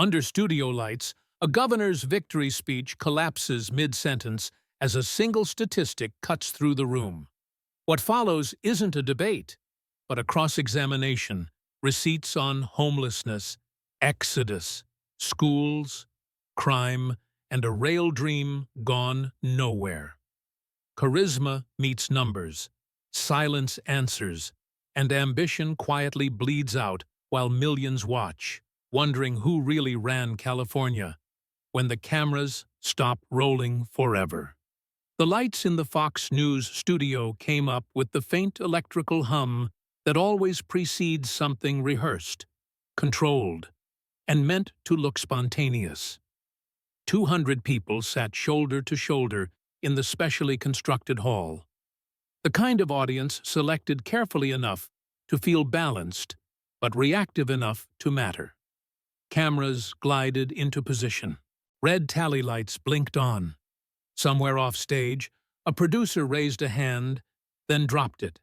Under studio lights, a governor's victory speech collapses mid-sentence as a single statistic cuts through the room. What follows isn't a debate, but a cross-examination, receipts on homelessness, exodus, schools, crime, and a rail dream gone nowhere. Charisma meets numbers, silence answers, and ambition quietly bleeds out while millions watch, wondering who really ran California, when the cameras stop rolling forever. The lights in the Fox News studio came up with the faint electrical hum that always precedes something rehearsed, controlled, and meant to look spontaneous. 200 people sat shoulder to shoulder in the specially constructed hall, the kind of audience selected carefully enough to feel balanced, but reactive enough to matter. Cameras glided into position. Red tally lights blinked on. Somewhere off stage, a producer raised a hand, then dropped it.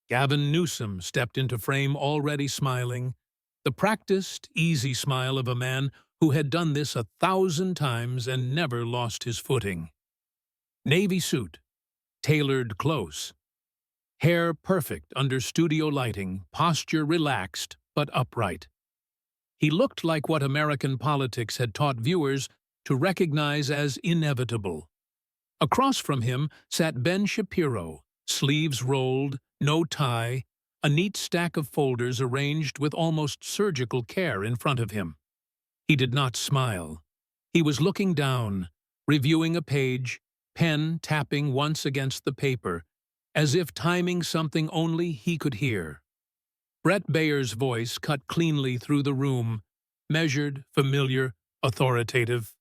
Gavin Newsom stepped into frame already smiling, the practiced, easy smile of a man who had done this 1,000 times and never lost his footing. Navy suit, tailored close. Hair perfect under studio lighting, posture relaxed but upright. He looked like what American politics had taught viewers to recognize as inevitable. Across from him sat Ben Shapiro, sleeves rolled, no tie, a neat stack of folders arranged with almost surgical care in front of him. He did not smile. He was looking down, reviewing a page, pen tapping once against the paper, as if timing something only he could hear. Brett Bayer's voice cut cleanly through the room, measured, familiar, authoritative.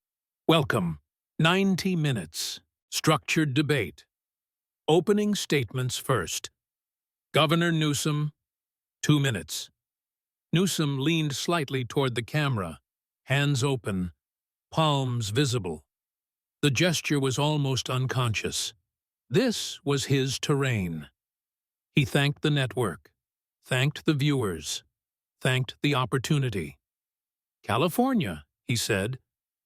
Welcome. 90 minutes. Structured debate. Opening statements first. Governor Newsom, 2 minutes. Newsom leaned slightly toward the camera, hands open, palms visible. The gesture was almost unconscious. This was his terrain. He thanked the network, thanked the viewers, thanked the opportunity. California, he said,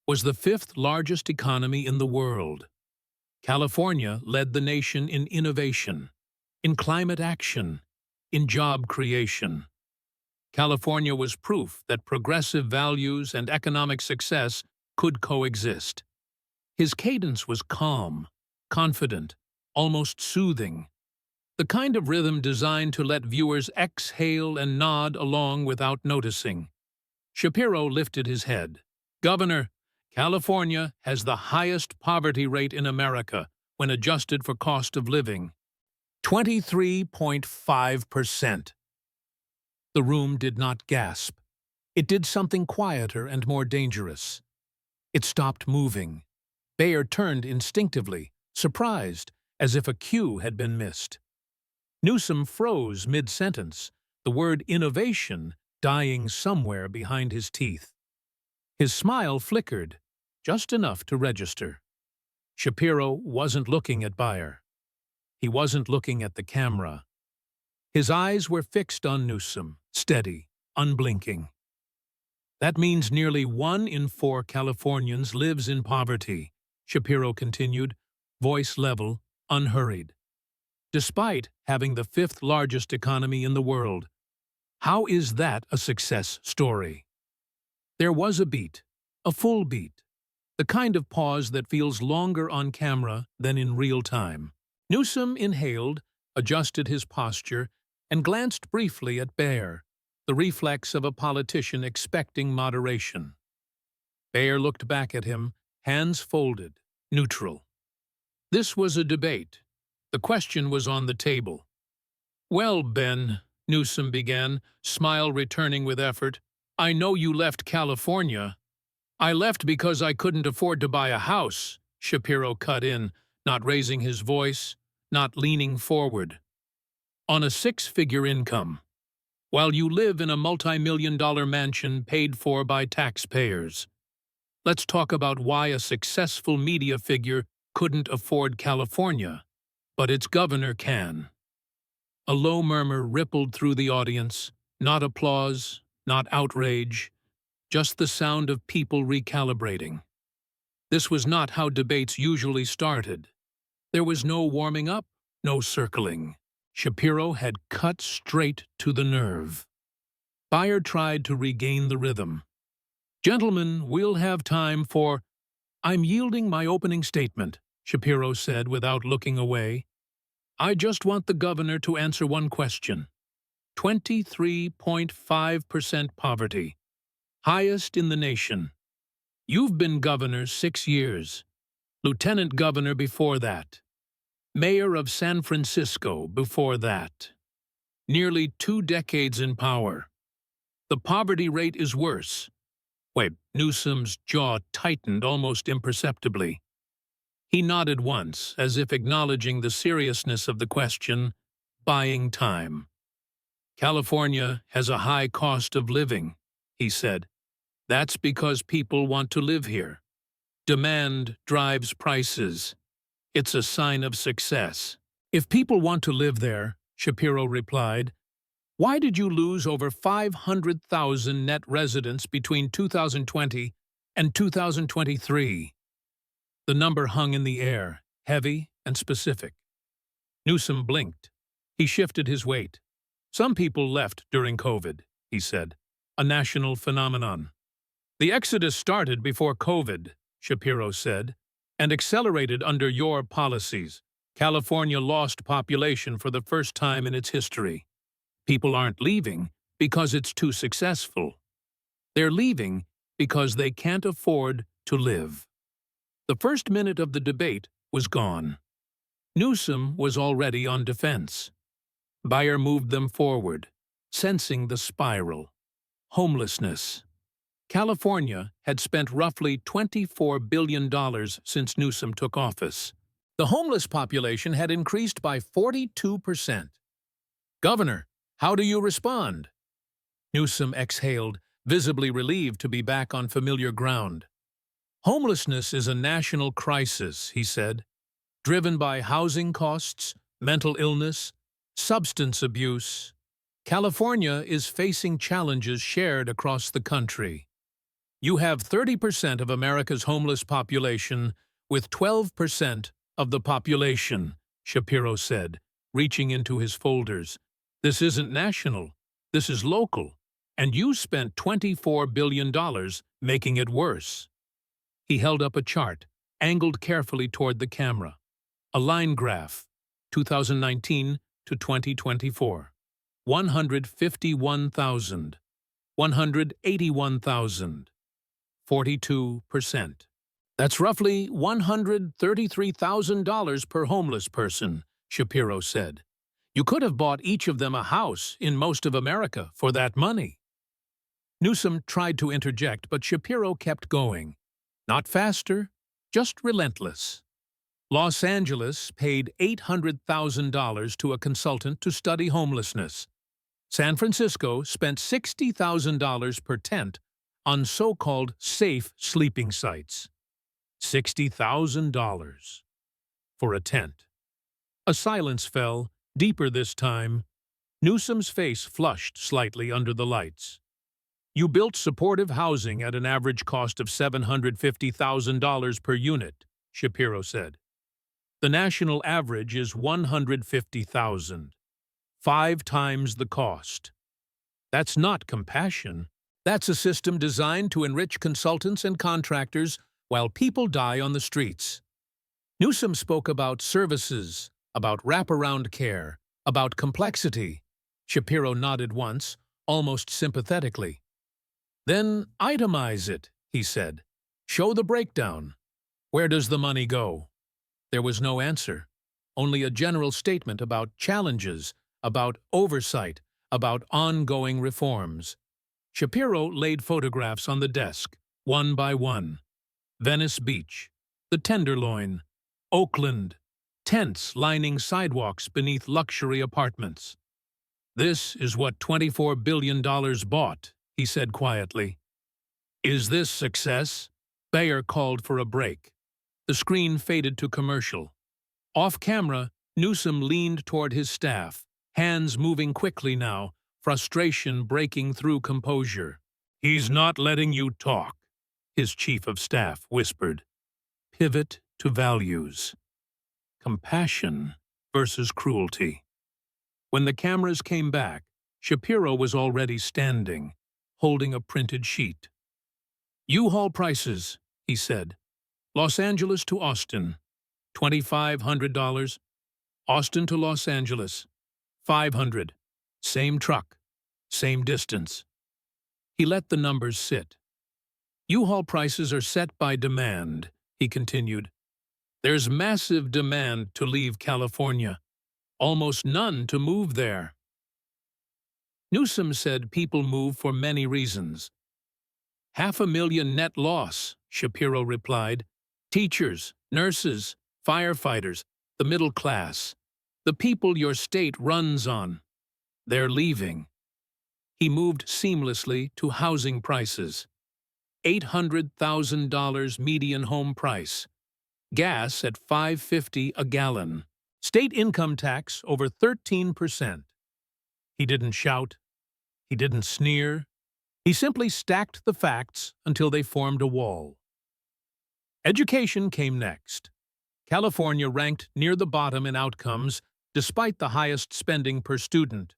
was the 5th largest economy in the world. California led the nation in innovation, in climate action, in job creation. California was proof that progressive values and economic success could coexist. His cadence was calm, confident, almost soothing, the kind of rhythm designed to let viewers exhale and nod along without noticing. Shapiro lifted his head. Governor, California has the highest poverty rate in America when adjusted for cost of living. 23.5%. The room did not gasp. It did something quieter and more dangerous. It stopped moving. Bayer turned instinctively, surprised, as if a cue had been missed. Newsom froze mid-sentence, the word innovation dying somewhere behind his teeth. His smile flickered, just enough to register. Shapiro wasn't looking at Bayer. He wasn't looking at the camera. His eyes were fixed on Newsom, steady, unblinking. That means nearly 1 in 4 Californians lives in poverty, Shapiro continued, voice level, unhurried. Despite having the 5th largest economy in the world, how is that a success story? There was a beat, a full beat, the kind of pause that feels longer on camera than in real time. Newsom inhaled, adjusted his posture, and glanced briefly at Bayer, the reflex of a politician expecting moderation. Bayer looked back at him, hands folded, neutral. This was a debate. The question was on the table. Well, Ben, Newsom began, smile returning with effort, I know you left California. I left because I couldn't afford to buy a house, Shapiro cut in, not raising his voice, not leaning forward. On a 6-figure income, while you live in a multi-million-dollar mansion paid for by taxpayers. Let's talk about why a successful media figure couldn't afford California, but its governor can. A low murmur rippled through the audience, not applause, not outrage, just the sound of people recalibrating. This was not how debates usually started. There was no warming up, no circling. Shapiro had cut straight to the nerve. Beyer tried to regain the rhythm. "Gentlemen, we'll have time for—" "I'm yielding my opening statement," Shapiro said without looking away. "I just want the governor to answer one question. 23.5% poverty. Highest in the nation. You've been governor 6 years. Lieutenant governor before that. Mayor of San Francisco before that. Nearly 2 decades in power. The poverty rate is worse." Wait, Newsom's jaw tightened almost imperceptibly. He nodded once, as if acknowledging the seriousness of the question, buying time. "California has a high cost of living," he said. "That's because people want to live here. Demand drives prices. It's a sign of success." "If people want to live there," Shapiro replied, "why did you lose over 500,000 net residents between 2020 and 2023? The number hung in the air, heavy and specific. Newsom blinked. He shifted his weight. "Some people left during COVID," he said, "a national phenomenon." "The exodus started before COVID," Shapiro said, "and accelerated under your policies. California lost population for the first time in its history. People aren't leaving because it's too successful. They're leaving because they can't afford to live." The first minute of the debate was gone. Newsom was already on defense. Beyer moved them forward, sensing the spiral. Homelessness. California had spent roughly $24 billion since Newsom took office. The homeless population had increased by 42%. "Governor, how do you respond?" Newsom exhaled, visibly relieved to be back on familiar ground. "Homelessness is a national crisis," he said, "driven by housing costs, mental illness, substance abuse. California is facing challenges shared across the country. You have 30% of America's homeless population with 12% of the population," Shapiro said, reaching into his folders. "This isn't national, this is local, and you spent $24 billion making it worse." He held up a chart, angled carefully toward the camera. A line graph, 2019 to 2024. 151,000. 181,000. 42%. That's roughly $133,000 per homeless person, Shapiro said. You could have bought each of them a house in most of America for that money. Newsom tried to interject, but Shapiro kept going. Not faster, just relentless. Los Angeles paid $800,000 to a consultant to study homelessness. San Francisco spent $60,000 per tent on so-called safe sleeping sites. $60,000 for a tent. A silence fell, deeper this time. Newsom's face flushed slightly under the lights. You built supportive housing at an average cost of $750,000 per unit, Shapiro said. The national average is $150,000, 5 times the cost. That's not compassion. That's a system designed to enrich consultants and contractors while people die on the streets. Newsom spoke about services, about wraparound care, about complexity. Shapiro nodded once, almost sympathetically. Then itemize it, he said. Show the breakdown. Where does the money go? There was no answer, only a general statement about challenges, about oversight, about ongoing reforms. Shapiro laid photographs on the desk, one by one. Venice Beach, the Tenderloin, Oakland, tents lining sidewalks beneath luxury apartments. This is what $24 billion bought, he said quietly. Is this success? Beyer called for a break. The screen faded to commercial. Off camera, Newsom leaned toward his staff, hands moving quickly now, frustration breaking through composure. He's not letting you talk, his chief of staff whispered. Pivot to values. Compassion versus cruelty. When the cameras came back, Shapiro was already standing, holding a printed sheet. U-Haul prices, he said. Los Angeles to Austin, $2,500. Austin to Los Angeles, $500. Same truck, same distance. He let the numbers sit. U-Haul prices are set by demand, he continued. There's massive demand to leave California, almost none to move there. Newsom said people move for many reasons. 500,000 net loss, Shapiro replied. Teachers, nurses, firefighters, the middle class, the people your state runs on. They're leaving. He moved seamlessly to housing prices. $800,000 median home price. Gas at $5.50 a gallon. State income tax over 13%. He didn't shout. He didn't sneer. He simply stacked the facts until they formed a wall. Education came next. California ranked near the bottom in outcomes, despite the highest spending per student.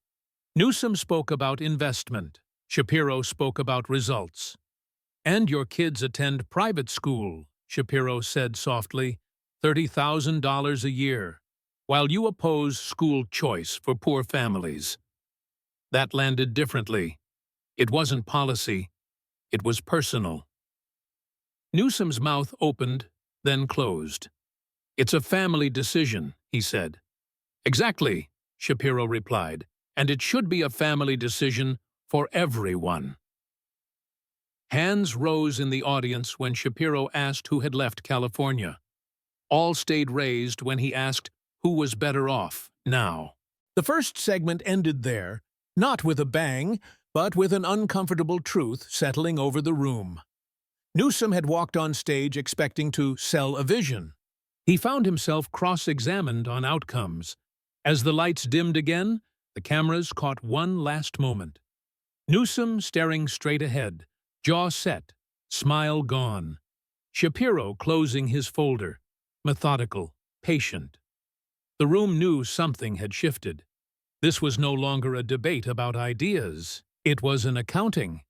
Newsom spoke about investment. Shapiro spoke about results. And your kids attend private school, Shapiro said softly, $30,000 a year, while you oppose school choice for poor families. That landed differently. It wasn't policy. It was personal. Newsom's mouth opened, then closed. It's a family decision, he said. Exactly, Shapiro replied, and it should be a family decision for everyone. Hands rose in the audience when Shapiro asked who had left California. All stayed raised when he asked who was better off now. The first segment ended there, not with a bang, but with an uncomfortable truth settling over the room. Newsom had walked on stage expecting to sell a vision. He found himself cross-examined on outcomes. As the lights dimmed again, the cameras caught one last moment. Newsom staring straight ahead, jaw set, smile gone. Shapiro closing his folder, methodical, patient. The room knew something had shifted. This was no longer a debate about ideas. It was an accounting.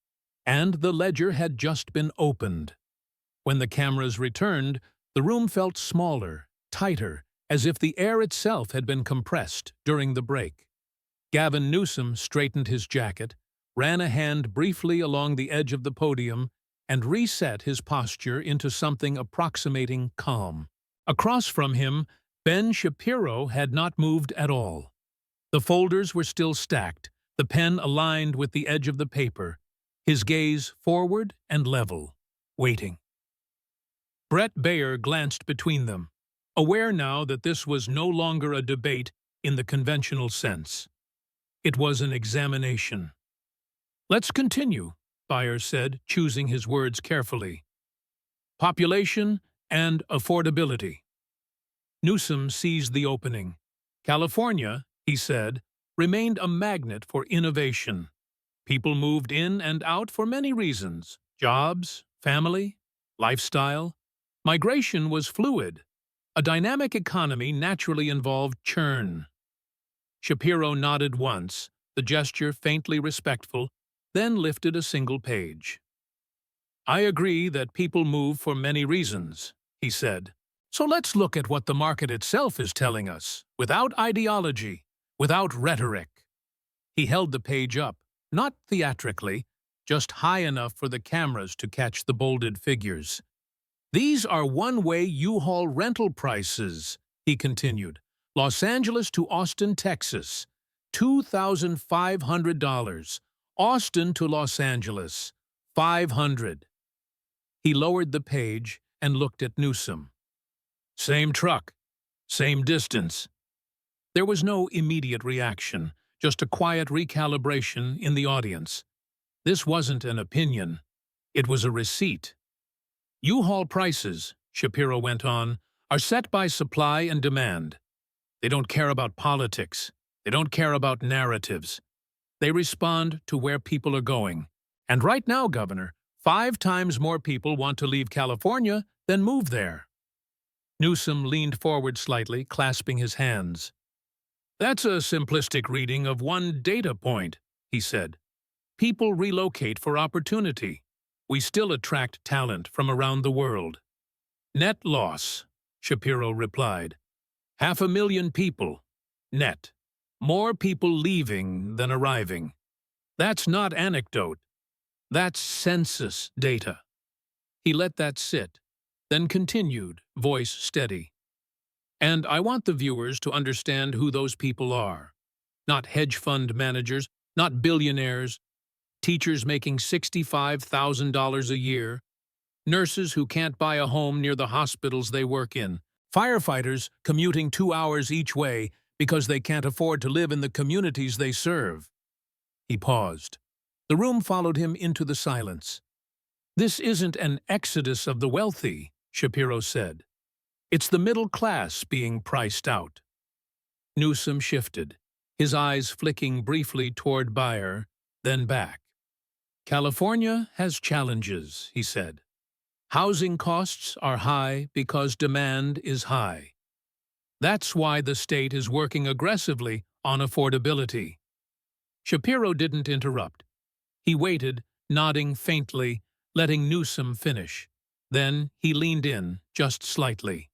And the ledger had just been opened. When the cameras returned, the room felt smaller, tighter, as if the air itself had been compressed during the break. Gavin Newsom straightened his jacket, ran a hand briefly along the edge of the podium, and reset his posture into something approximating calm. Across from him, Ben Shapiro had not moved at all. The folders were still stacked, the pen aligned with the edge of the paper, his gaze forward and level, waiting. Brett Baer glanced between them, aware now that this was no longer a debate in the conventional sense. It was an examination. Let's continue, Baer said, choosing his words carefully. Population and affordability. Newsom seized the opening. California, he said, remained a magnet for innovation. People moved in and out for many reasons: jobs, family, lifestyle. Migration was fluid. A dynamic economy naturally involved churn. Shapiro nodded once, the gesture faintly respectful, then lifted a single page. I agree that people move for many reasons, he said. So let's look at what the market itself is telling us, without ideology, without rhetoric. He held the page up, not theatrically, just high enough for the cameras to catch the bolded figures. These are one-way U-Haul rental prices, he continued. Los Angeles to Austin, Texas, $2,500. Austin to Los Angeles, $500. He lowered the page and looked at Newsom. Same truck, same distance. There was no immediate reaction, just a quiet recalibration in the audience. This wasn't an opinion. It was a receipt. U-Haul prices, Shapiro went on, are set by supply and demand. They don't care about politics. They don't care about narratives. They respond to where people are going, And right now, Governor, 5 times more people want to leave California than move there. Newsom leaned forward slightly, clasping his hands. That's a simplistic reading of one data point, he said. People relocate for opportunity. We still attract talent from around the world. Net loss, Shapiro replied. 500,000 people. Net. More people leaving than arriving. That's not anecdote. That's census data. He let that sit, then continued, voice steady. And I want the viewers to understand who those people are. Not hedge fund managers, not billionaires, teachers making $65,000 a year, nurses who can't buy a home near the hospitals they work in, firefighters commuting 2 hours each way because they can't afford to live in the communities they serve. He paused. The room followed him into the silence. This isn't an exodus of the wealthy, Shapiro said. It's the middle class being priced out. Newsom shifted, his eyes flicking briefly toward Bayer, then back. California has challenges, he said. Housing costs are high because demand is high. That's why the state is working aggressively on affordability. Shapiro didn't interrupt. He waited, nodding faintly, letting Newsom finish. Then he leaned in, just slightly.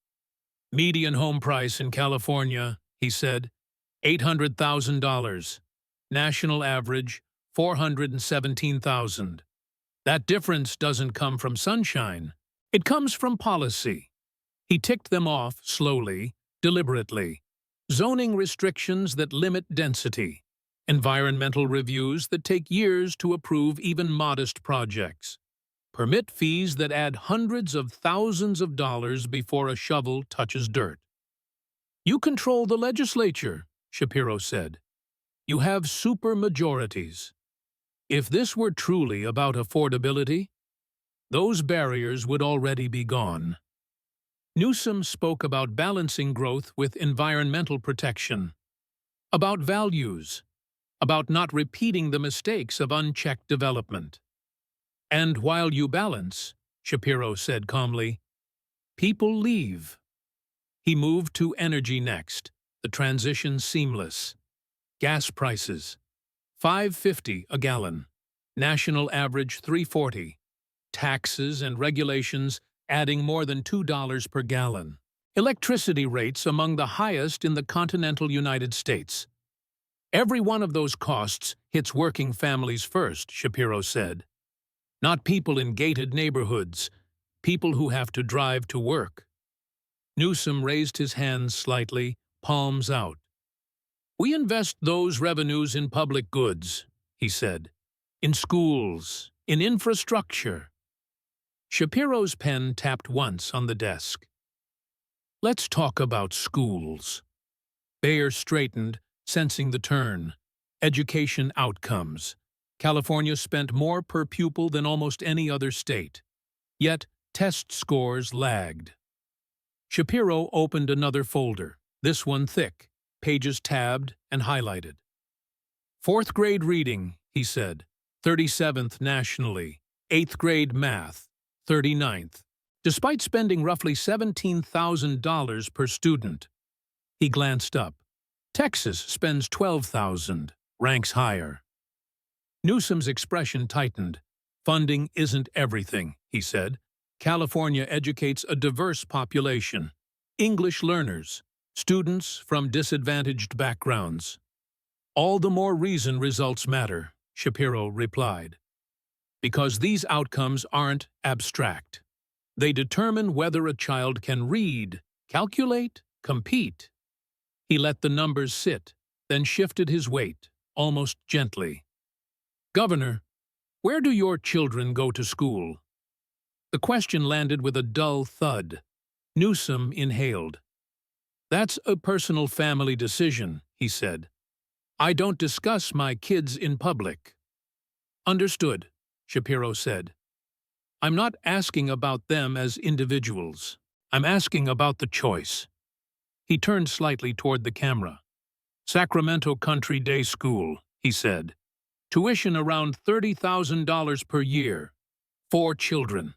Median home price in California, he said, $800,000. National average, $417,000. That difference doesn't come from sunshine. It comes from policy. He ticked them off slowly, deliberately. Zoning restrictions that limit density. Environmental reviews that take years to approve even modest projects. Permit fees that add hundreds of thousands of dollars before a shovel touches dirt. You control the legislature, Shapiro said. You have supermajorities. If this were truly about affordability, those barriers would already be gone. Newsom spoke about balancing growth with environmental protection, about values, about not repeating the mistakes of unchecked development. And while you balance, Shapiro said calmly, people leave. He moved to energy next, the transition seamless. Gas prices, $5.50 a gallon. National average $3.40. Taxes and regulations adding more than $2 per gallon. Electricity rates among the highest in the continental United States. Every one of those costs hits working families first, Shapiro said. Not people in gated neighborhoods, people who have to drive to work. Newsom raised his hands slightly, palms out. We invest those revenues in public goods, he said. In schools, in infrastructure. Shapiro's pen tapped once on the desk. Let's talk about schools. Bayer straightened, sensing the turn. Education outcomes. California spent more per pupil than almost any other state. Yet, test scores lagged. Shapiro opened another folder, this one thick, pages tabbed and highlighted. 4th grade reading, he said, 37th nationally. 8th grade math, 39th. Despite spending roughly $17,000 per student. He glanced up. Texas spends $12,000, ranks higher. Newsom's expression tightened. Funding isn't everything, he said. California educates a diverse population. English learners, students from disadvantaged backgrounds. All the more reason results matter, Shapiro replied. Because these outcomes aren't abstract. They determine whether a child can read, calculate, compete. He let the numbers sit, then shifted his weight, almost gently. Governor, where do your children go to school? The question landed with a dull thud. Newsom inhaled. That's a personal family decision, he said. I don't discuss my kids in public. Understood, Shapiro said. I'm not asking about them as individuals. I'm asking about the choice. He turned slightly toward the camera. Sacramento Country Day School, he said. Tuition around $30,000 per year. 4 children.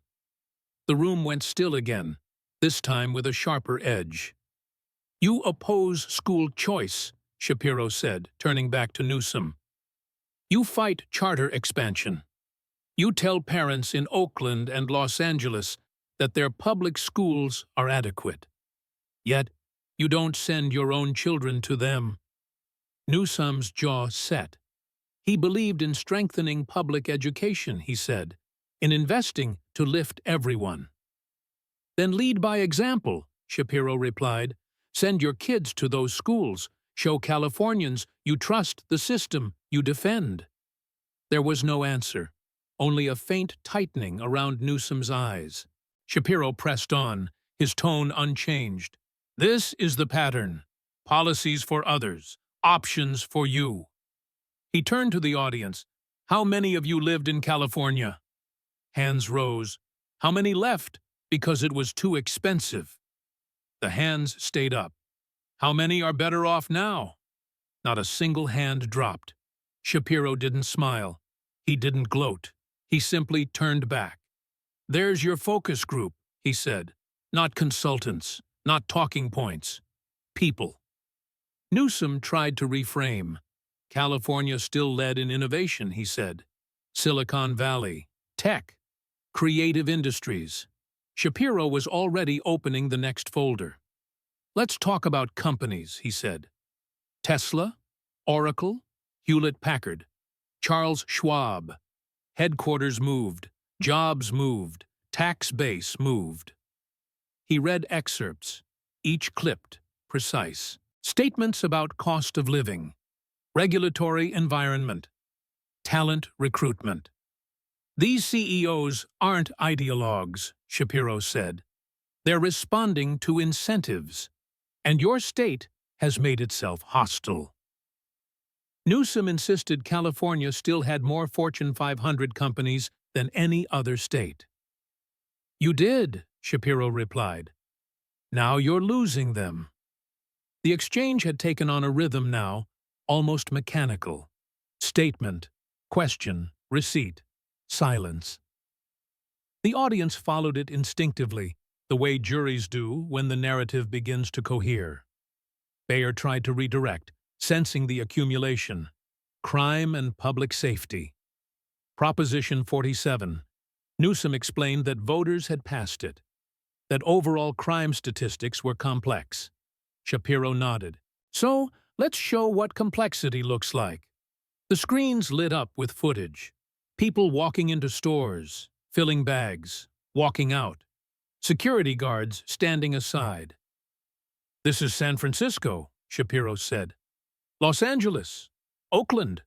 The room went still again, this time with a sharper edge. You oppose school choice, Shapiro said, turning back to Newsom. You fight charter expansion. You tell parents in Oakland and Los Angeles that their public schools are adequate. Yet, you don't send your own children to them. Newsom's jaw set. He believed in strengthening public education, he said, in investing to lift everyone. Then lead by example, Shapiro replied. Send your kids to those schools. Show Californians you trust the system you defend. There was no answer, only a faint tightening around Newsom's eyes. Shapiro pressed on, his tone unchanged. This is the pattern. Policies for others, options for you. He turned to the audience. How many of you lived in California? Hands rose. How many left because it was too expensive? The hands stayed up. How many are better off now? Not a single hand dropped. Shapiro didn't smile. He didn't gloat. He simply turned back. There's your focus group, he said. Not consultants, not talking points. People. Newsom tried to reframe. California still led in innovation, he said. Silicon Valley, tech, creative industries. Shapiro was already opening the next folder. Let's talk about companies, he said. Tesla, Oracle, Hewlett-Packard, Charles Schwab. Headquarters moved, jobs moved, tax base moved. He read excerpts, each clipped, precise. Statements about cost of living, regulatory environment, talent recruitment. These CEOs aren't ideologues, Shapiro said. They're responding to incentives, and your state has made itself hostile. Newsom insisted California still had more Fortune 500 companies than any other state. You did, Shapiro replied. Now you're losing them. The exchange had taken on a rhythm now, almost mechanical. Statement, question, receipt, silence. The audience followed it instinctively, the way juries do when the narrative begins to cohere. Bayer tried to redirect, sensing the accumulation. Crime and public safety. Proposition 47. Newsom explained that voters had passed it, that overall crime statistics were complex. Shapiro nodded. So, let's show what complexity looks like. The screens lit up with footage. People walking into stores, filling bags, walking out. Security guards standing aside. This is San Francisco, Shapiro said. Los Angeles. Oakland.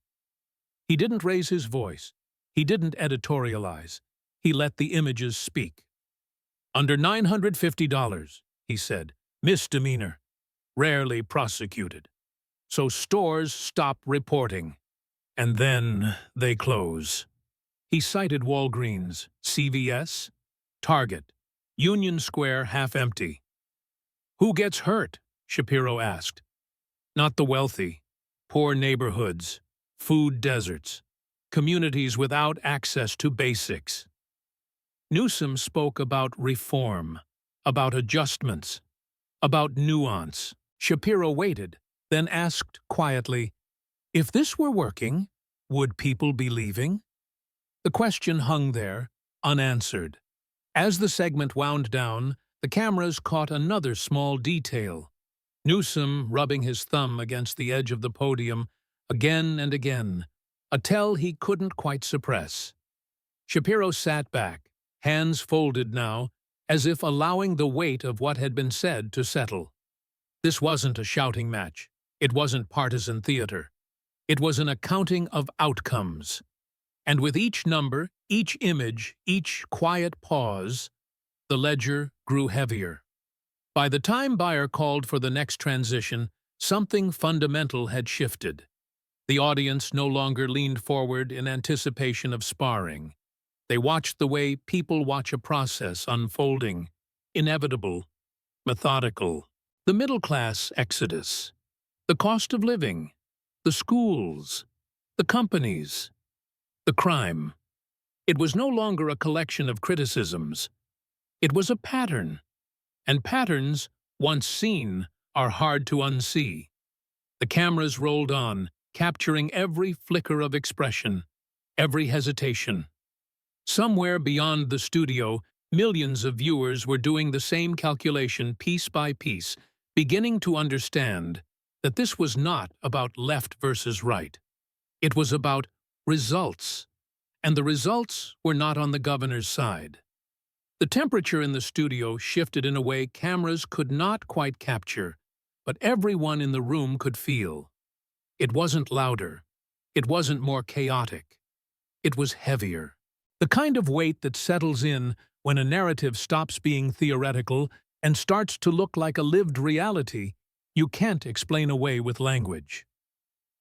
He didn't raise his voice. He didn't editorialize. He let the images speak. Under $950, he said. Misdemeanor. Rarely prosecuted. So stores stop reporting. And then they close. He cited Walgreens, CVS, Target, Union Square half empty. Who gets hurt? Shapiro asked. Not the wealthy. Poor neighborhoods, food deserts, communities without access to basics. Newsom spoke about reform, about adjustments, about nuance. Shapiro waited, then asked quietly, if this were working, would people be leaving? The question hung there, unanswered. As the segment wound down, the cameras caught another small detail. Newsom rubbing his thumb against the edge of the podium again and again, a tell he couldn't quite suppress. Shapiro sat back, hands folded now, as if allowing the weight of what had been said to settle. This wasn't a shouting match. It wasn't partisan theater. It was an accounting of outcomes. And with each number, each image, each quiet pause, the ledger grew heavier. By the time Bayer called for the next transition, something fundamental had shifted. The audience no longer leaned forward in anticipation of sparring. They watched the way people watch a process unfolding, inevitable, methodical. The middle-class exodus, the cost of living, the schools, The companies. The crime. It was no longer a collection of criticisms. It was a pattern. And patterns, once seen, are hard to unsee. The cameras rolled on, capturing every flicker of expression, every hesitation. Somewhere beyond the studio, millions of viewers were doing the same calculation piece by piece, beginning to understand that this was not about left versus right. It was about results, and the results were not on the governor's side. The temperature in the studio shifted in a way cameras could not quite capture, but everyone in the room could feel. It wasn't louder. It wasn't more chaotic. It was heavier. The kind of weight that settles in when a narrative stops being theoretical and starts to look like a lived reality you can't explain away with language.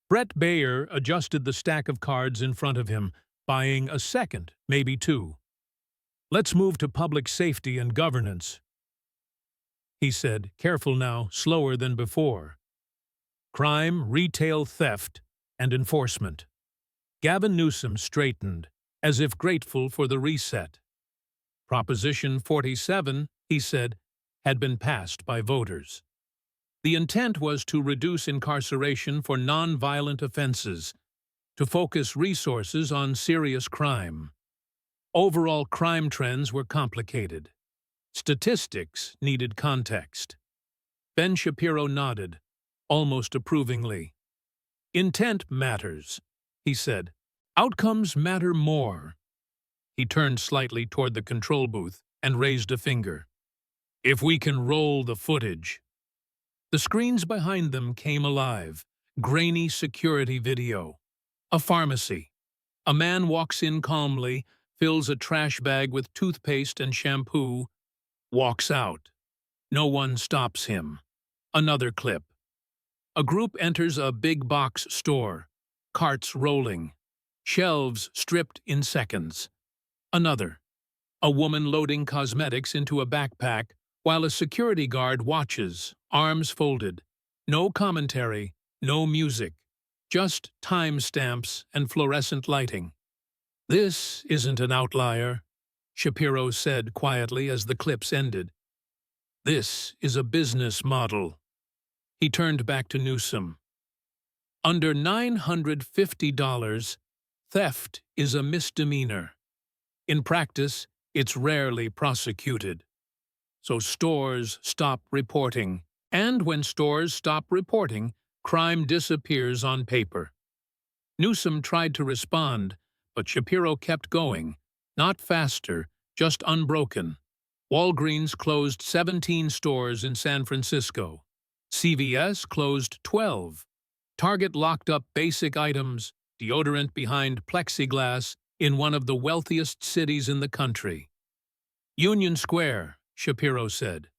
Brett Baer adjusted the stack of cards in front of him, buying a second, maybe two. "Let's move to public safety and governance," he said, careful now, slower than before. "Crime, retail theft, and enforcement." Gavin Newsom straightened, as if grateful for the reset. Proposition 47, he said, had been passed by voters. The intent was to reduce incarceration for non-violent offenses, to focus resources on serious crime. Overall crime trends were complicated. Statistics needed context. Ben Shapiro nodded, almost approvingly. "Intent matters," he said. "Outcomes matter more." He turned slightly toward the control booth and raised a finger. "If we can roll the footage." The screens behind them came alive, grainy security video. A pharmacy. A man walks in calmly, fills a trash bag with toothpaste and shampoo, walks out. No one stops him. Another clip. A group enters a big box store, carts rolling, shelves stripped in seconds. Another. A woman loading cosmetics into a backpack while a security guard watches, arms folded. No commentary, no music, just timestamps and fluorescent lighting. "This isn't an outlier," Shapiro said quietly as the clips ended. "This is a business model." He turned back to Newsom. "Under $950, theft is a misdemeanor. In practice, it's rarely prosecuted. So stores stop reporting, and when stores stop reporting, crime disappears on paper." Newsom tried to respond, but Shapiro kept going, not faster, just unbroken. Walgreens closed 17 stores in San Francisco. CVS closed 12. Target locked up basic items, deodorant behind plexiglass, in one of the wealthiest cities in the country. "Union Square," Shapiro said.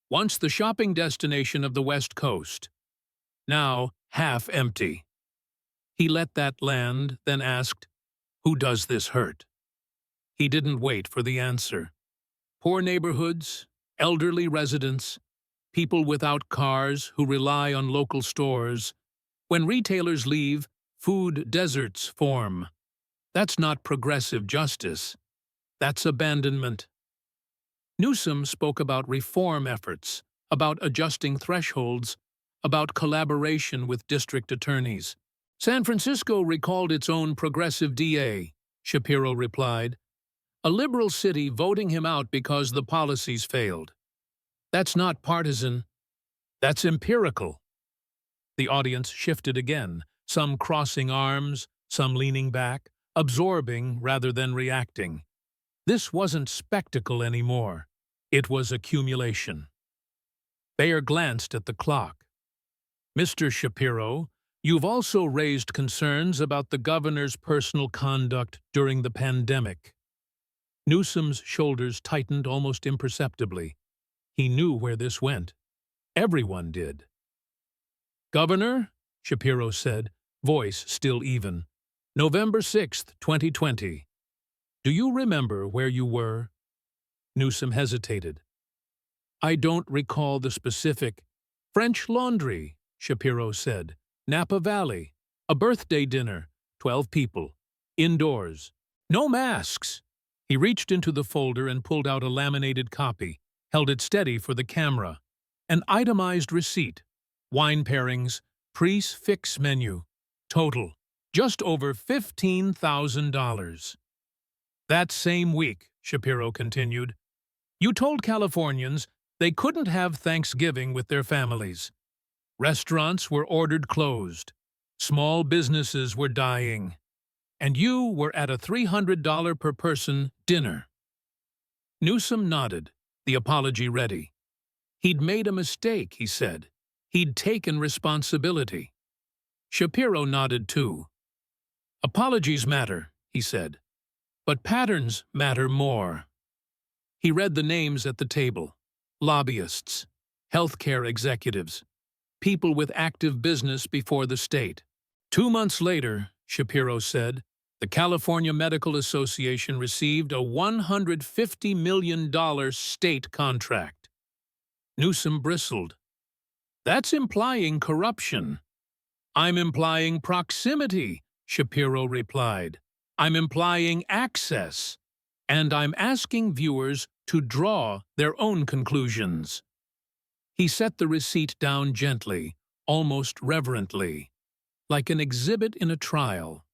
"Once the shopping destination of the West Coast. Now half empty." He let that land, then asked, "Who does this hurt?" He didn't wait for the answer. Poor neighborhoods, elderly residents, people without cars who rely on local stores. When retailers leave, food deserts form. That's not progressive justice. That's abandonment. Newsom spoke about reform efforts, about adjusting thresholds, about collaboration with district attorneys. "San Francisco recalled its own progressive DA," Shapiro replied. "A liberal city voting him out because the policies failed. That's not partisan. That's empirical." The audience shifted again, some crossing arms, some leaning back, absorbing rather than reacting. This wasn't spectacle anymore. It was accumulation. Baer glanced at the clock. "Mr. Shapiro, you've also raised concerns about the governor's personal conduct during the pandemic." Newsom's shoulders tightened almost imperceptibly. He knew where this went. Everyone did. "Governor," Shapiro said, voice still even, "November 6th, 2020. Do you remember where you were?" Newsom hesitated. "I don't recall the specific." "French Laundry," Shapiro said. "Napa Valley. A birthday dinner. 12 people. Indoors. No masks. He reached into the folder and pulled out a laminated copy, held it steady for the camera. An itemized receipt. Wine pairings, prix-fixe menu. Total. Just over $15,000. That same week, Shapiro continued, you told Californians they couldn't have Thanksgiving with their families. Restaurants were ordered closed. Small businesses were dying. And you were at a $300 per person dinner. Newsom nodded, the apology ready. He'd made a mistake, he said. He'd taken responsibility. Shapiro nodded too. Apologies matter, he said. But patterns matter more. He read the names at the table. Lobbyists, healthcare executives, people with active business before the state. 2 months later, Shapiro said, the California Medical Association received a $150 million state contract. Newsom bristled. That's implying corruption. I'm implying proximity, Shapiro replied. I'm implying access. And I'm asking viewers to draw their own conclusions. He set the receipt down gently, almost reverently, like an exhibit in a trial.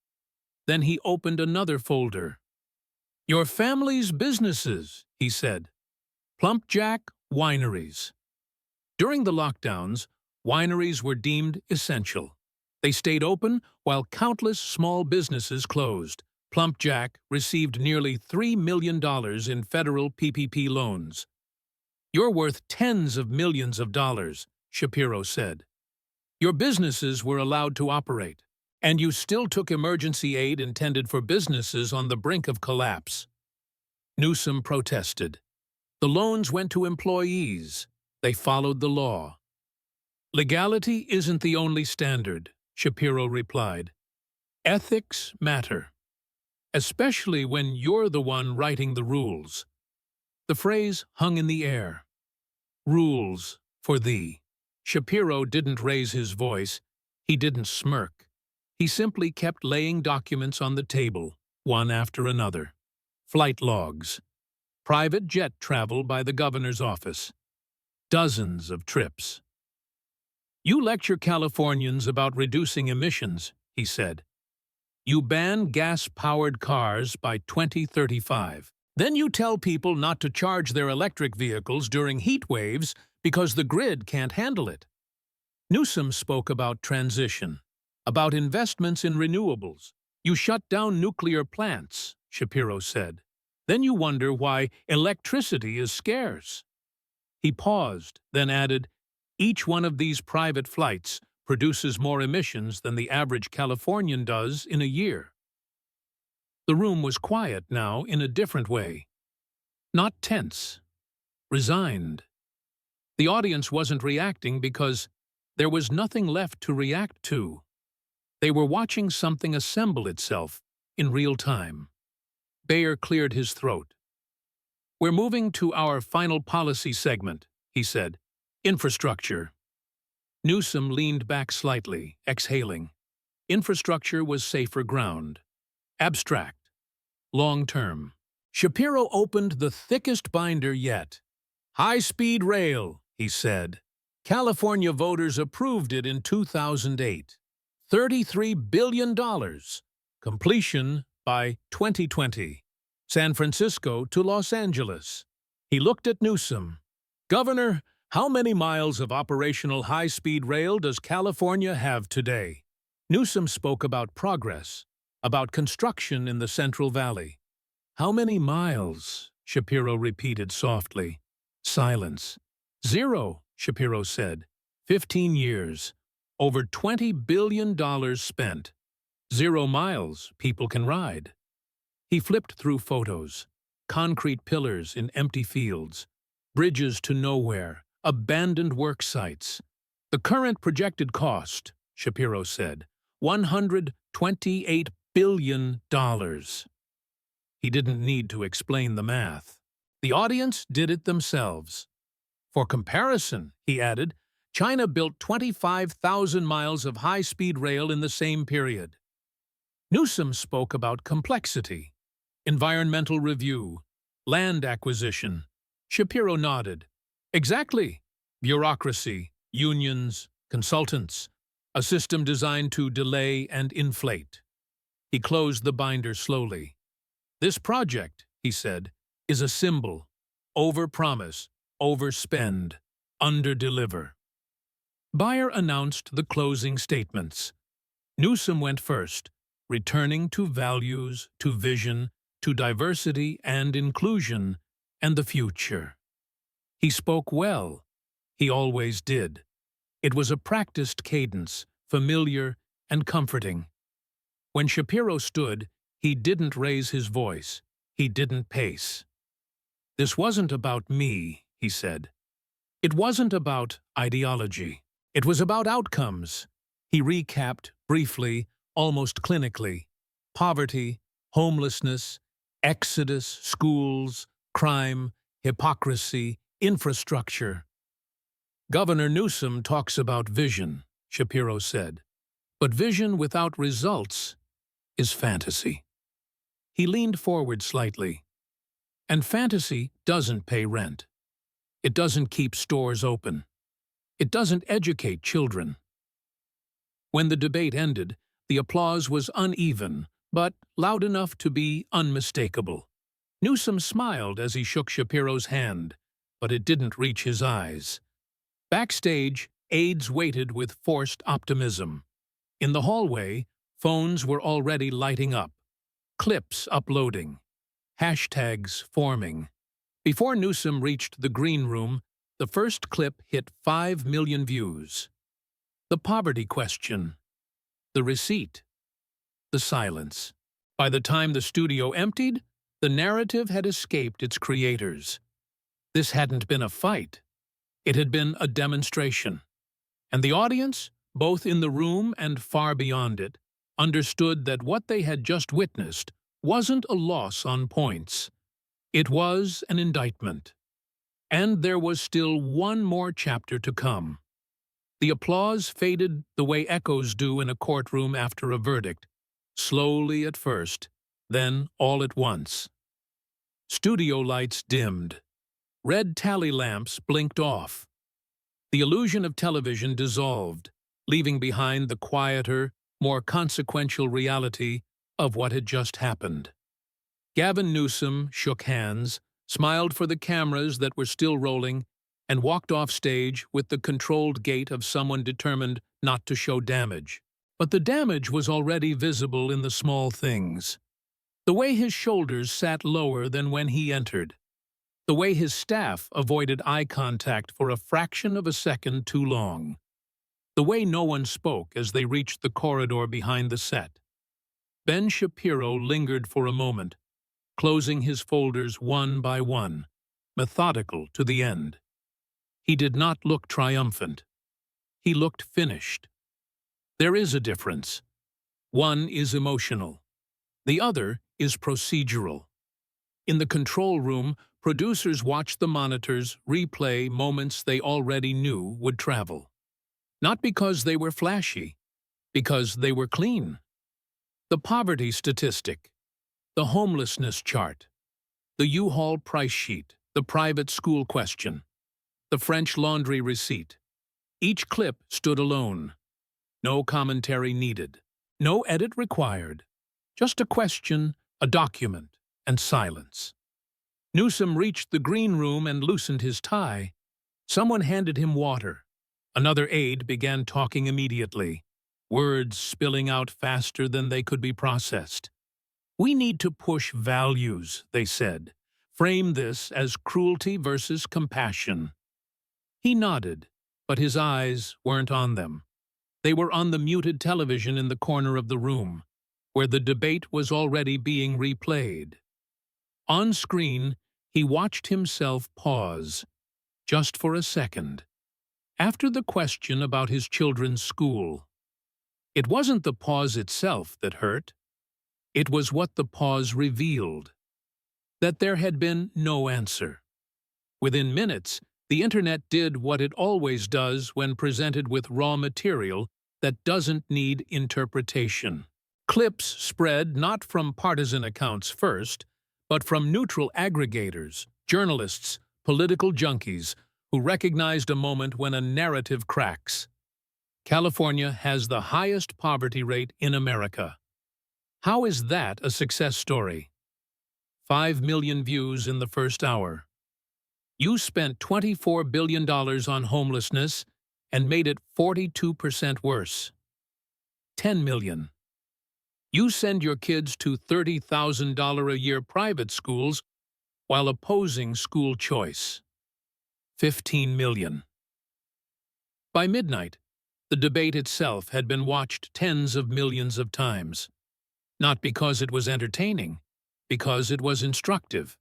Then he opened another folder. Your family's businesses, he said. Plumpjack wineries. During the lockdowns, wineries were deemed essential. They stayed open while countless small businesses closed. Plumpjack received nearly $3 million in federal PPP loans. You're worth tens of millions of dollars, Shapiro said. Your businesses were allowed to operate, and you still took emergency aid intended for businesses on the brink of collapse. Newsom protested. The loans went to employees. They followed the law. Legality isn't the only standard, Shapiro replied. Ethics matter. Especially when you're the one writing the rules. The phrase hung in the air. Rules for thee. Shapiro didn't raise his voice. He didn't smirk. He simply kept laying documents on the table, one after another. Flight logs. Private jet travel by the governor's office. Dozens of trips. You lecture Californians about reducing emissions, he said. You ban gas-powered cars by 2035. Then you tell people not to charge their electric vehicles during heat waves because the grid can't handle it. Newsom spoke about transition, about investments in renewables. You shut down nuclear plants, Shapiro said. Then you wonder why electricity is scarce. He paused, then added, each one of these private flights produces more emissions than the average Californian does in a year. The room was quiet now in a different way. Not tense. Resigned. The audience wasn't reacting because there was nothing left to react to. They were watching something assemble itself in real time. Bayer cleared his throat. We're moving to our final policy segment, he said. Infrastructure. Newsom leaned back slightly, exhaling. Infrastructure was safer ground. Abstract. Long-term. Shapiro opened the thickest binder yet. High-speed rail, he said. California voters approved it in 2008. $33 billion. Completion by 2020. San Francisco to Los Angeles. He looked at Newsom. Governor, how many miles of operational high-speed rail does California have today? Newsom spoke about progress, about construction in the Central Valley. How many miles? Shapiro repeated softly. Silence. 0, Shapiro said. 15 years. Over $20 billion spent. 0 miles people can ride. He flipped through photos. Concrete pillars in empty fields. Bridges to nowhere. Abandoned work sites. The current projected cost, Shapiro said, $128 billion. He didn't need to explain the math. The audience did it themselves. For comparison, he added, China built 25,000 miles of high-speed rail in the same period. Newsom spoke about complexity, environmental review, land acquisition. Shapiro nodded. Exactly. Bureaucracy, unions, consultants, a system designed to delay and inflate. He closed the binder slowly. This project, he said, is a symbol. Overpromise, overspend, underdeliver. Bayer announced the closing statements. Newsom went first, returning to values, to vision, to diversity and inclusion, and the future. He spoke well. He always did. It was a practiced cadence, familiar and comforting. When Shapiro stood, he didn't raise his voice. He didn't pace. This wasn't about me, he said. It wasn't about ideology. It was about outcomes. He recapped briefly, almost clinically. Poverty, homelessness, exodus, schools, crime, hypocrisy, infrastructure. Governor Newsom talks about vision, Shapiro said. But vision without results is fantasy. He leaned forward slightly. And fantasy doesn't pay rent. It doesn't keep stores open. It doesn't educate children. When the debate ended, the applause was uneven, but loud enough to be unmistakable. Newsom smiled as he shook Shapiro's hand, but it didn't reach his eyes. Backstage, aides waited with forced optimism. In the hallway, phones were already lighting up, clips uploading, hashtags forming. Before Newsom reached the green room, the first clip hit 5 million views. The poverty question, the receipt, the silence. By the time the studio emptied, the narrative had escaped its creators. This hadn't been a fight. It had been a demonstration. And the audience, both in the room and far beyond it, understood that what they had just witnessed wasn't a loss on points. It was an indictment. And there was still one more chapter to come. The applause faded the way echoes do in a courtroom after a verdict, slowly at first, then all at once. Studio lights dimmed. Red tally lamps blinked off. The illusion of television dissolved, leaving behind the quieter, more consequential reality of what had just happened. Gavin Newsom shook hands, smiled for the cameras that were still rolling, and walked off stage with the controlled gait of someone determined not to show damage. But the damage was already visible in the small things. The way his shoulders sat lower than when he entered. The way his staff avoided eye contact for a fraction of a second too long. The way no one spoke as they reached the corridor behind the set. Ben Shapiro lingered for a moment, closing his folders one by one, methodical to the end. He did not look triumphant. He looked finished. There is a difference. One is emotional. The other is procedural. In the control room, producers watched the monitors replay moments they already knew would travel. Not because they were flashy, because they were clean. The poverty statistic, the homelessness chart, the U-Haul price sheet, the private school question, the French laundry receipt. Each clip stood alone. No commentary needed. No edit required. Just a question, a document, and silence. Newsom reached the green room and loosened his tie. Someone handed him water. Another aide began talking immediately, words spilling out faster than they could be processed. We need to push values, they said. Frame this as cruelty versus compassion. He nodded, but his eyes weren't on them. They were on the muted television in the corner of the room, where the debate was already being replayed. On screen, he watched himself pause, just for a second, after the question about his children's school. It wasn't the pause itself that hurt. It was what the pause revealed, that there had been no answer. Within minutes, the internet did what it always does when presented with raw material that doesn't need interpretation. Clips spread not from partisan accounts first, but from neutral aggregators, journalists, political junkies, who recognized a moment when a narrative cracks. California has the highest poverty rate in America. How is that a success story? 5 million views in the first hour. You spent $24 billion on homelessness and made it 42% worse. 10 million. You send your kids to $30,000 a year private schools while opposing school choice. 15 million. By midnight, the debate itself had been watched tens of millions of times. Not because it was entertaining, because it was instructive.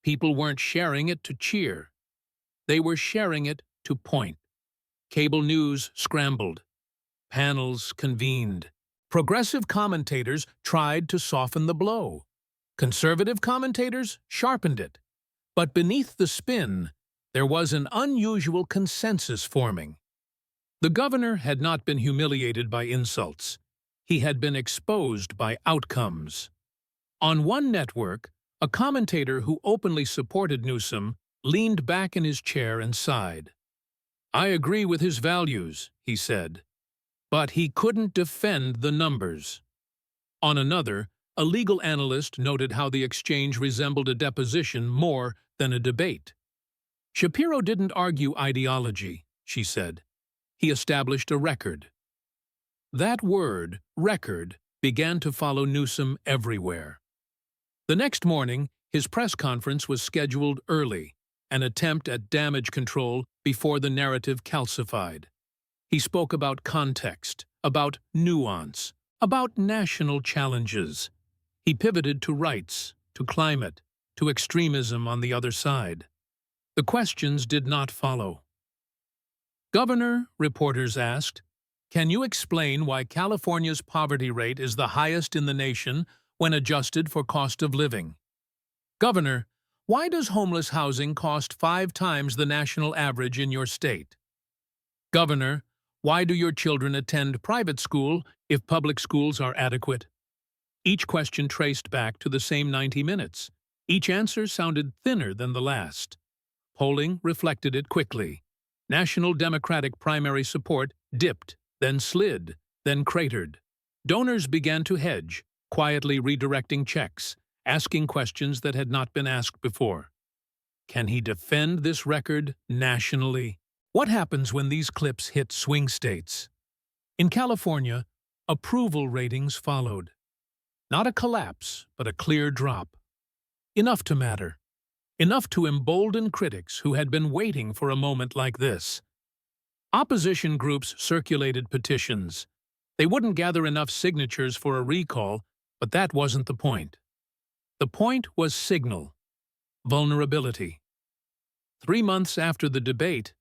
People weren't sharing it to cheer. They were sharing it to point. Cable news scrambled. Panels convened. Progressive commentators tried to soften the blow. Conservative commentators sharpened it. But beneath the spin, there was an unusual consensus forming. The governor had not been humiliated by insults. He had been exposed by outcomes. On one network, a commentator who openly supported Newsom leaned back in his chair and sighed. "I agree with his values," he said. But he couldn't defend the numbers. On another, a legal analyst noted how the exchange resembled a deposition more than a debate. Shapiro didn't argue ideology, she said. He established a record. That word, record, began to follow Newsom everywhere. The next morning, his press conference was scheduled early, an attempt at damage control before the narrative calcified. He spoke about context, about nuance, about national challenges. He pivoted to rights, to climate, to extremism on the other side. The questions did not follow. "Governor," reporters asked, "can you explain why California's poverty rate is the highest in the nation when adjusted for cost of living? Governor, why does homeless housing cost 5 times the national average in your state? Governor, why do your children attend private school if public schools are adequate?" Each question traced back to the same 90 minutes. Each answer sounded thinner than the last. Polling reflected it quickly. National Democratic primary support dipped, then slid, then cratered. Donors began to hedge, quietly redirecting checks, asking questions that had not been asked before. Can he defend this record nationally? What happens when these clips hit swing states? In California, approval ratings followed. Not a collapse, but a clear drop. Enough to matter. Enough to embolden critics who had been waiting for a moment like this. Opposition groups circulated petitions. They wouldn't gather enough signatures for a recall, but that wasn't the point. The point was signal. Vulnerability. 3 months after the debate,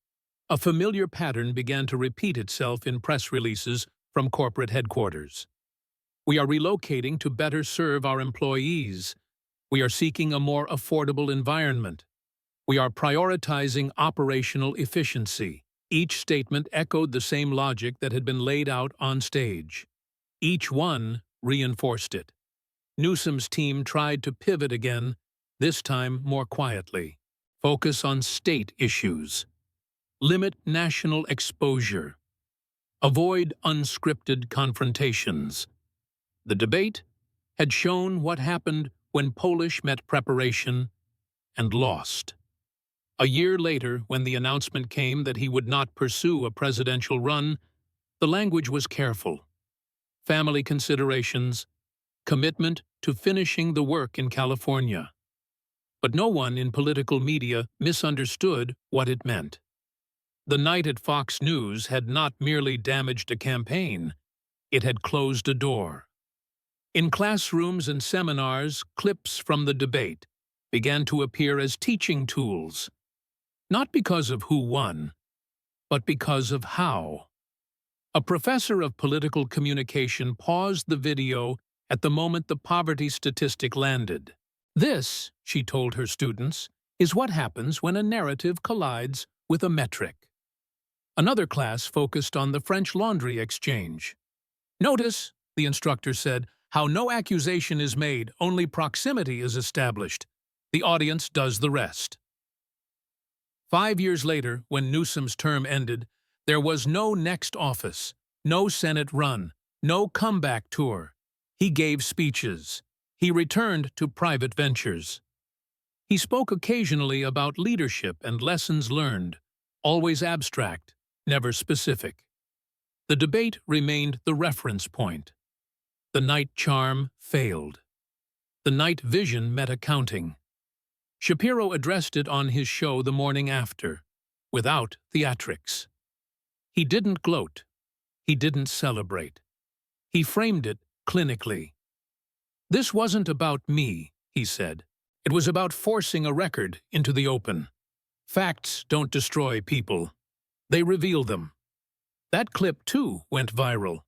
a familiar pattern began to repeat itself in press releases from corporate headquarters. We are relocating to better serve our employees. We are seeking a more affordable environment. We are prioritizing operational efficiency. Each statement echoed the same logic that had been laid out on stage. Each one reinforced it. Newsom's team tried to pivot again, this time more quietly. Focus on state issues. Limit national exposure. Avoid unscripted confrontations. The debate had shown what happened when Polish met preparation and lost. A year later, when the announcement came that he would not pursue a presidential run, the language was careful. Family considerations, commitment to finishing the work in California. But no one in political media misunderstood what it meant. The night at Fox News had not merely damaged a campaign, it had closed a door. In classrooms and seminars, clips from the debate began to appear as teaching tools, not because of who won, but because of how. A professor of political communication paused the video at the moment the poverty statistic landed. "This," she told her students, "is what happens when a narrative collides with a metric." Another class focused on the French laundry exchange. "Notice, the instructor said, how no accusation is made, only proximity is established. The audience does the rest. 5 years later, when Newsom's term ended, there was no next office, no Senate run, no comeback tour. He gave speeches. He returned to private ventures. He spoke occasionally about leadership and lessons learned, always abstract, never specific. The debate remained the reference point. The night charm failed. The night vision met accounting. Shapiro addressed it on his show the morning after, without theatrics. He didn't gloat. He didn't celebrate. He framed it clinically. This wasn't about me, he said. It was about forcing a record into the open. Facts don't destroy people. They reveal them. That clip, too, went viral.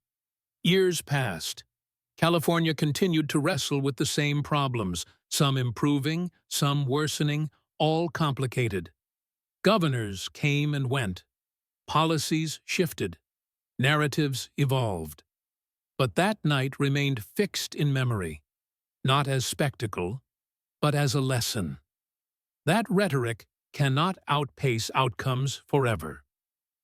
Years passed. California continued to wrestle with the same problems, some improving, some worsening, all complicated. Governors came and went. Policies shifted. Narratives evolved. But that night remained fixed in memory, not as spectacle, but as a lesson. That rhetoric cannot outpace outcomes forever.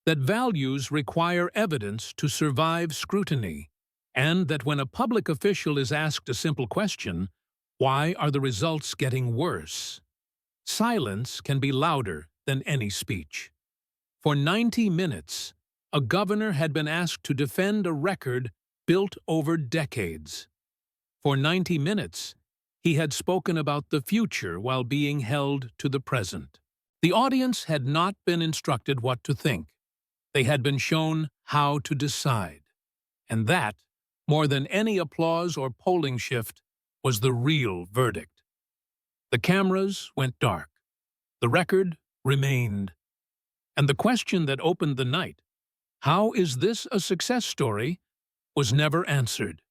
That values require evidence to survive scrutiny, and that when a public official is asked a simple question, why are the results getting worse? Silence can be louder than any speech. For 90 minutes, a governor had been asked to defend a record built over decades. For 90 minutes, he had spoken about the future while being held to the present. The audience had not been instructed what to think. They had been shown how to decide. And that, more than any applause or polling shift, was the real verdict. The cameras went dark. The record remained. And the question that opened the night, how is this a success story, was never answered.